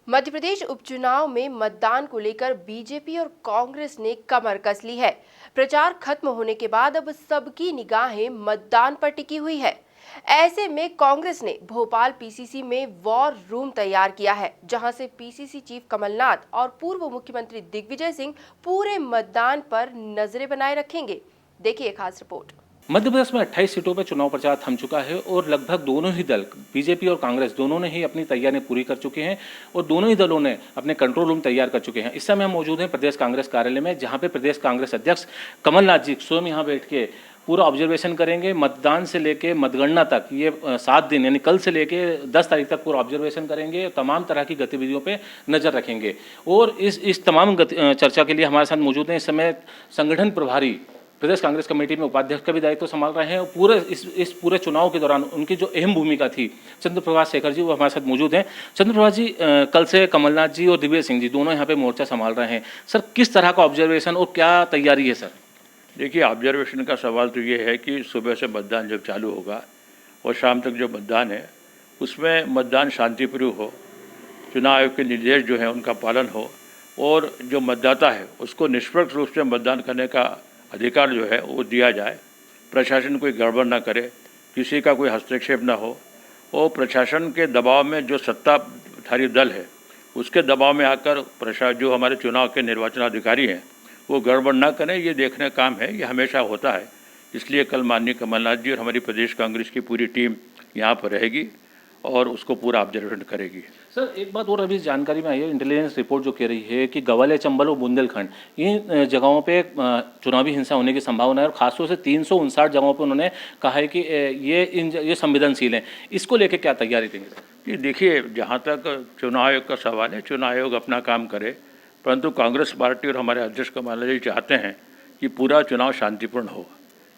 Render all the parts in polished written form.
मध्य प्रदेश उपचुनाव में मतदान को लेकर बीजेपी और कांग्रेस ने कमर कस ली है। प्रचार खत्म होने के बाद अब सबकी निगाहें मतदान पर टिकी हुई है। ऐसे में कांग्रेस ने भोपाल पीसीसी में वॉर रूम तैयार किया है, जहां से पीसीसी चीफ कमलनाथ और पूर्व मुख्यमंत्री दिग्विजय सिंह पूरे मतदान पर नजरें बनाए रखेंगे। देखिए खास रिपोर्ट। मध्य प्रदेश में 28 सीटों पर चुनाव प्रचार थम चुका है और लगभग दोनों ही दल बीजेपी और कांग्रेस दोनों ने ही अपनी तैयारियां पूरी कर चुके हैं और दोनों ही दलों ने अपने कंट्रोल रूम तैयार कर चुके हैं। इस समय हम मौजूद हैं प्रदेश कांग्रेस कार्यालय में, जहां पे प्रदेश कांग्रेस अध्यक्ष कमलनाथ जी स्वयं यहां बैठ के पूरा ऑब्जर्वेशन करेंगे। मतदान से लेके मतगणना तक ये 7 दिन यानी कल से लेके 10 तारीख तक पूरा ऑब्जर्वेशन करेंगे, तमाम तरह की गतिविधियों पे नजर रखेंगे। और इस तमाम चर्चा के लिए हमारे साथ मौजूद हैं इस समय संगठन प्रभारी, प्रदेश कांग्रेस कमेटी में उपाध्यक्ष का भी दायित्व संभाल रहे हैं और पूरे इस पूरे चुनाव के दौरान उनकी जो अहम भूमिका थी चंद्रप्रभाष शेखर जी, वो हमारे साथ मौजूद हैं। चंद्रप्रभाष जी, कल से कमलनाथ जी और दिग्विजय सिंह जी दोनों यहाँ पे मोर्चा संभाल रहे हैं। सर, किस तरह का ऑब्जर्वेशन और क्या तैयारी है? सर देखिए, ऑब्जर्वेशन का सवाल तो ये है कि सुबह से मतदान जब चालू होगा और शाम तक जो मतदान है उसमें मतदान शांतिप्रिय हो, चुनाव आयोग के निर्देश जो है उनका पालन हो और जो मतदाता है उसको निष्पक्ष रूप से मतदान करने का अधिकार जो है वो दिया जाए। प्रशासन कोई गड़बड़ ना करे, किसी का कोई हस्तक्षेप ना हो और प्रशासन के दबाव में जो सत्ताधारी दल है उसके दबाव में आकर जो हमारे चुनाव के निर्वाचन अधिकारी हैं वो गड़बड़ ना करें, ये देखने का काम है। ये हमेशा होता है। इसलिए कल माननीय कमलनाथ जी और हमारी प्रदेश कांग्रेस की पूरी टीम यहाँ पर रहेगी और उसको पूरा ऑब्जर्वेशन करेगी। सर, एक बात और अभी जानकारी में आई है, इंटेलिजेंस रिपोर्ट जो कह रही है कि ग्वालियर, चंबल और बुंदेलखंड इन जगहों पे चुनावी हिंसा होने की संभावना है और खासतौर से 359 जगहों पे उन्होंने कहा है कि ये संवेदनशील हैं। इसको लेकर क्या तैयारी देंगे? ये देखिए, जहाँ तक चुनाव आयोग का सवाल है, चुनाव आयोग अपना काम करे, परंतु कांग्रेस पार्टी और हमारे अध्यक्ष कमलनाथ जी चाहते हैं कि पूरा चुनाव शांतिपूर्ण हो,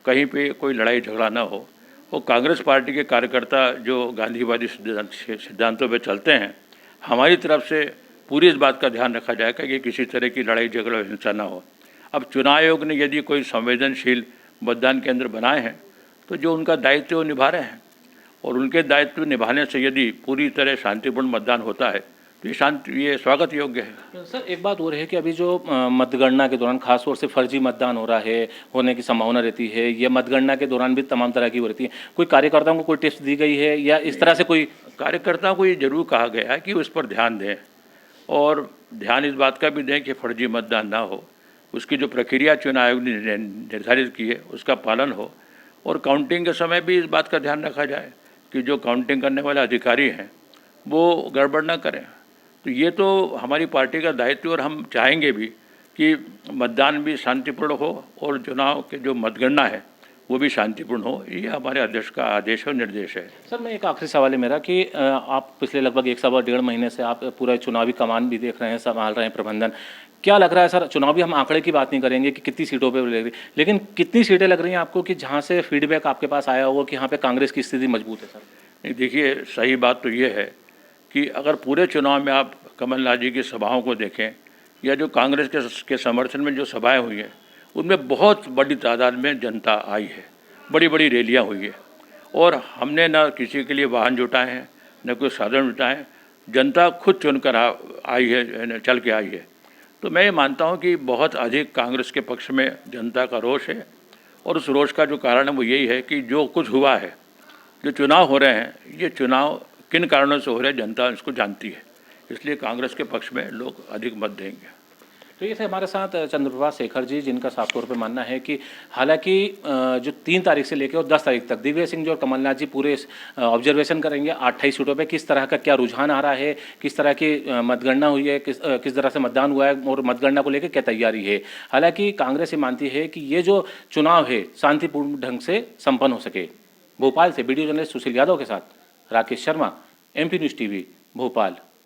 कहीं पे कोई लड़ाई झगड़ा ना हो। और कांग्रेस पार्टी के कार्यकर्ता जो गांधीवादी सिद्धांतों पे चलते हैं, हमारी तरफ से पूरी इस बात का ध्यान रखा जाएगा कि किसी तरह की लड़ाई झगड़ा हिंसा ना हो। अब चुनाव आयोग ने यदि कोई संवेदनशील मतदान केंद्र बनाए हैं तो जो उनका दायित्व वो निभा रहे हैं और उनके दायित्व निभाने से यदि पूरी तरह शांतिपूर्ण मतदान होता है तो ये स्वागत योग्य है। सर, एक बात और है कि अभी जो मतगणना के दौरान खासतौर से फर्जी मतदान हो रहा है, होने की संभावना रहती है, या मतगणना के दौरान भी तमाम तरह की हो रहती है, कोई कार्यकर्ताओं को कोई टिप्स दी गई है या इस तरह से कोई? कार्यकर्ताओं को ये जरूर कहा गया है कि उस पर ध्यान दें और ध्यान इस बात का भी दें कि फर्जी मतदान ना हो, उसकी जो प्रक्रिया चुनाव आयोग ने निर्धारित की है उसका पालन हो और काउंटिंग के समय भी इस बात का ध्यान रखा जाए कि जो काउंटिंग करने वाले अधिकारी हैं वो गड़बड़ ना करें। तो ये तो हमारी पार्टी का दायित्व और हम चाहेंगे भी कि मतदान भी शांतिपूर्ण हो और चुनाव के जो मतगणना है वो भी शांतिपूर्ण हो। ये हमारे अध्यक्ष का आदेश और निर्देश है। सर, मैं एक आखिरी सवाल है मेरा कि आप पिछले लगभग 1 महीने से आप पूरा चुनावी कमान भी देख रहे हैं, संभाल रहे हैं प्रबंधन। क्या लग रहा है सर, चुनावी हम आंकड़े की बात नहीं करेंगे कि कितनी सीटों पे लग रही, लेकिन कितनी सीटें लग रही हैं आपको कि जहाँ से फीडबैक आपके पास आया हुआ कि यहाँ पे कांग्रेस की स्थिति मजबूत है? सर नहीं, देखिए, सही बात तो ये है कि अगर पूरे चुनाव में आप कमलनाथ जी की सभाओं को देखें या जो कांग्रेस के समर्थन में जो सभाएं हुई हैं उनमें बहुत बड़ी तादाद में जनता आई है, बड़ी बड़ी रैलियां हुई है और हमने न किसी के लिए वाहन जुटाए हैं न कोई साधन जुटाए हैं, जनता खुद चुनकर आई है, चल के आई है। तो मैं ये मानता हूँ कि बहुत अधिक कांग्रेस के पक्ष में जनता का रोष है और उस रोष का जो कारण है वो यही है कि जो कुछ हुआ है, जो चुनाव हो रहे हैं, ये चुनाव किन कारणों से हो रहे हैं जनता इसको जानती है, इसलिए कांग्रेस के पक्ष में लोग अधिक मत देंगे। तो ये थे हमारे साथ चंद्रप्रभाष शेखर जी, जिनका साफ तौर पे मानना है कि हालांकि जो 3 तारीख से लेकर और 10 तारीख तक दिग्विजय सिंह जी और कमलनाथ जी पूरे ऑब्जर्वेशन करेंगे 28 सीटों पे, किस तरह का क्या रुझान आ रहा है, किस तरह की मतगणना हुई है, किस तरह से मतदान हुआ है और मतगणना को लेकर क्या तैयारी है। हालांकि कांग्रेस ये मानती है कि ये जो चुनाव है शांतिपूर्ण ढंग से संपन्न हो सके। भोपाल से वीडियो जर्नलिस्ट सुशील यादव के साथ Rakesh Sharma, MP news TV, Bhopal.